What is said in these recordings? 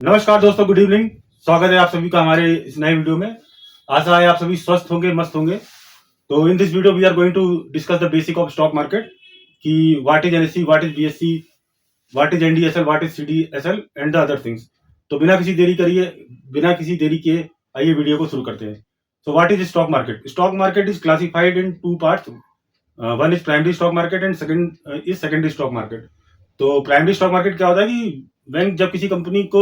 नमस्कार दोस्तों, good evening. स्वागत है आप सभी का हमारे इस नए वीडियो में। आशा है आप सभी स्वस्थ होंगे, मस्त होंगे। तो in this video we are going to discuss the basic of stock market कि what is NSC, what is BSC, what is NDSL, what is CDSL and the other things. तो बिना किसी देरी के आइए वीडियो को शुरू करते हैं। So what is stock market? Stock market is classified in two parts. One is primary stock market and second is secondary stock market. तो प्राइमरी स्टॉक मार्केट क्या होता है कि जब किसी कंपनी को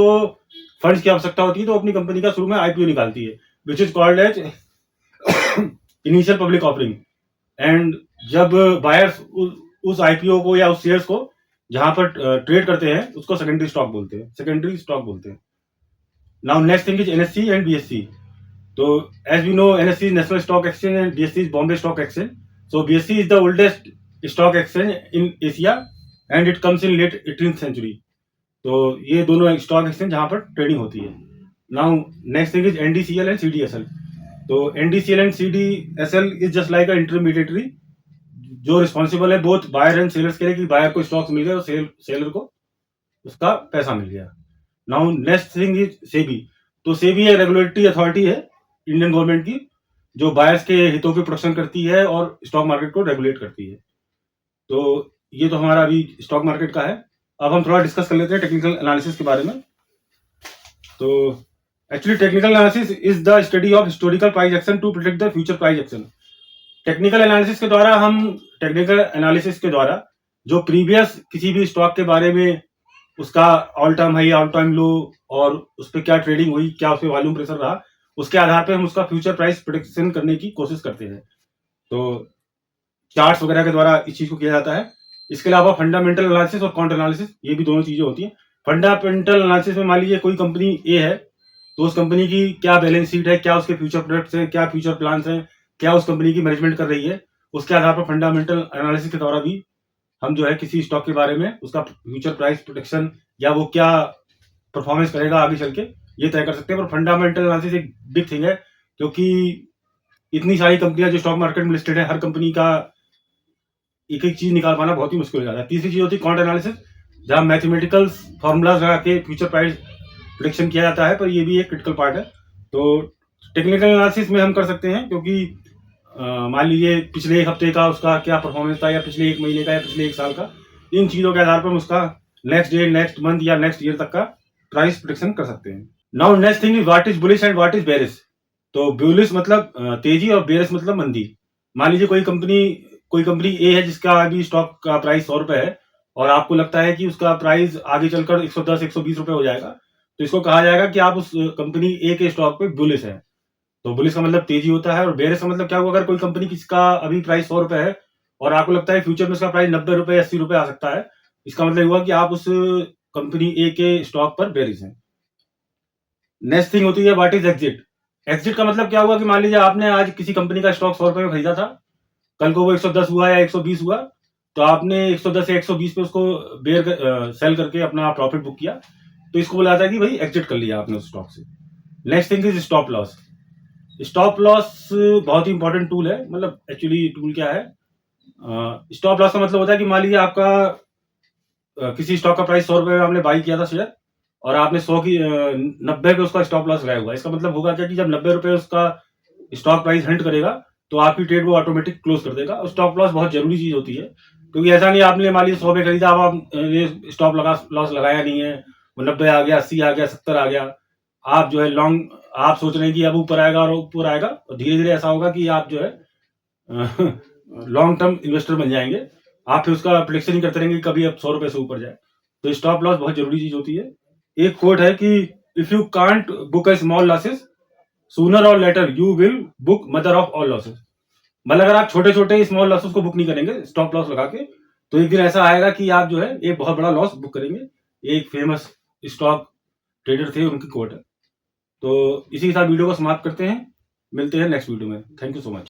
फंड्स की आवश्यकता होती है तो अपनी कंपनी का शुरू में आईपीओ निकालती है, which is called as initial public offering. And जब बायर्स उस आईपीओ को या उस शेयर्स को जहां पर ट्रेड करते हैं उसको सेकेंडरी स्टॉक बोलते हैं। Now next thing is NSC and BSC. तो as we know, NSC is National Stock Exchange and BSC is Bombay Stock Exchange. So BSC is the oldest stock exchange in Asia and it comes in late 18th century. तो ये दोनों stock exchange जहां पर trading होती है। Now next thing is NDCL and CDSL. तो NDCL and CDSL is just like a intermediatory जो responsible है बोथ बायर एंड सेलर्स के लिए कि बायर को स्टॉक्स मिल गए और सेलर को उसका पैसा मिल गया। Now next thing is SEBI. तो सेबी एक रेगुलेटरी अथॉरिटी है इंडियन गवर्नमेंट की जो बायर्स के हितों की प्रोटेक्शन करती है और स्टॉक मार्केट को रेगुलेट करती है। तो ये तो हमारा अभी स्टॉक मार्केट का है। अब हम थोड़ा डिस्कस कर लेते हैं टेक्निकल एनालिसिस के बारे में। तो actually technical analysis is the study of historical price action to predict the future price action. Technical analysis के द्वारा जो प्रीवियस किसी भी स्टॉक के बारे में उसका all time high, all time low और उस पर क्या ट्रेडिंग हुई, क्या उस पर वॉल्यूम प्रेशर रहा, उसके आधार पर हम उसका फ्यूचर प्राइस प्रिडिक्शन करने की कोशिश करते हैं। तो चार्ट्स वगैरह के द्वारा इस चीज को किया जाता है। इसके अलावा फंडामेंटल एनालिसिस और काउंटर एनालिसिस, ये भी दोनों चीजें होती हैं। फंडामेंटल एनालिसिस में मान लीजिए कोई कंपनी ए है तो उस कंपनी की क्या बैलेंस शीट है, क्या उसके फ्यूचर प्रोडक्ट्स हैं, क्या फ्यूचर प्लान्स हैं, क्या उस कंपनी की मैनेजमेंट कर रही है, उसके आधार पर फंडामेंटल एनालिसिस के द्वारा भी हम जो है किसी स्टॉक के बारे में उसका फ्यूचर प्राइस प्रोटेक्शन या वो क्या परफॉर्मेंस करेगा आगे चल के ये तय कर सकते हैं। पर फंडामेंटल एनालिसिस एक बिग थिंग है क्योंकि इतनी सारी कंपनियां जो स्टॉक मार्केट में लिस्टेड है, हर कंपनी का एक एक चीज निकाल पाना बहुत ही मुश्किल हो जाता है। तीसरी चीज होती है क्वांट एनालिसिस, जहां मैथमेटिकल फॉर्मूलाज लगा के फ्यूचर प्राइस प्रेडिक्शन किया जाता है, पर ये भी एक क्रिटिकल पार्ट है। तो टेक्निकल एनालिसिस में हम कर सकते हैं क्योंकि मान लीजिए पिछले एक हफ्ते का उसका क्या परफॉर्मेंस था या पिछले एक महीने का या पिछले एक साल का, इन चीजों के आधार पर हम उसका नेक्स्ट डे, नेक्स्ट मंथ या नेक्स्ट ईयर तक का प्राइस प्रेडिक्शन कर सकते हैं। Now next thing is what is bullish and what is bearish. तो बुलिश मतलब तेजी और बेरिश मतलब मंदी। मान लीजिए कोई कंपनी ए है जिसका अभी स्टॉक का प्राइस 100 रुपए है और आपको लगता है कि उसका प्राइस आगे चलकर 110 120 रुपए हो जाएगा, तो इसको कहा जाएगा कि आप उस कंपनी ए के स्टॉक पे बुलिश है। तो बुलिश का मतलब तेजी होता है और बेरिश का मतलब क्या हुआ, अगर कोई कंपनी किसका अभी प्राइस 100 रुपए है और आपको लगता है फ्यूचर में उसका प्राइस 90 रुपए 80 रुपए आ सकता है, इसका मतलब हुआ कि आप उस कंपनी ए के स्टॉक पर बेरिश है। नेक्स्ट थिंग होती है व्हाट इज एग्जिट। एग्जिट का मतलब क्या हुआ कि मान लीजिए आपने आज किसी कंपनी का स्टॉक 100 रुपए में खरीदा था, कल को वो 110 हुआ या 120 हुआ, तो आपने 110 या 120 पे उसको सेल करके अपना प्रॉफिट बुक किया, तो इसको बोला जाता है कि भाई एग्जिट कर लिया आपने उस स्टॉक से। Next thing is stop loss. Stop loss बहुत ही इंपॉर्टेंट टूल है। मतलब एक्चुअली टूल क्या है, स्टॉप लॉस का मतलब होता है कि मान लीजिए आपका किसी स्टॉक का प्राइस 100 रुपए में आपने बाई किया था शेयर और आपने 90 पे उसका स्टॉप लॉस लगाया हुआ। इसका मतलब होगा क्या कि जब 90 रुपए उसका स्टॉक प्राइस हिट करेगा तो आपकी ट्रेड वो ऑटोमेटिक क्लोज कर देगा। और स्टॉप लॉस बहुत जरूरी चीज होती है क्योंकि ऐसा नहीं आपने मान लीजिए 100 पे खरीदा, अब आप स्टॉप लॉस लगाया नहीं है, वो 90 आ गया, 80 आ गया, 70 आ गया, आप जो है लॉन्ग आप सोच रहे हैं कि अब ऊपर आएगा और ऊपर आएगा, और धीरे धीरे ऐसा होगा कि आप जो है लॉन्ग टर्म इन्वेस्टर बन जाएंगे। आप फिर उसका प्रेडिक्शन ही करते रहेंगे कभी अब 100 रुपए से ऊपर जाए। तो स्टॉप लॉस बहुत जरूरी चीज होती है। एक कोट है कि if you can't book a small losses sooner और later you will book mother of all losses. मतलब अगर आप छोटे छोटे स्मॉल लॉसेस को बुक नहीं करेंगे स्टॉप लॉस लगा के, तो एक दिन ऐसा आएगा कि आप जो है एक बहुत बड़ा लॉस बुक करेंगे। एक फेमस स्टॉक ट्रेडर थे, उनकी कोट है। तो इसी के साथ वीडियो को समाप्त करते हैं, मिलते हैं नेक्स्ट वीडियो में। Thank you so much.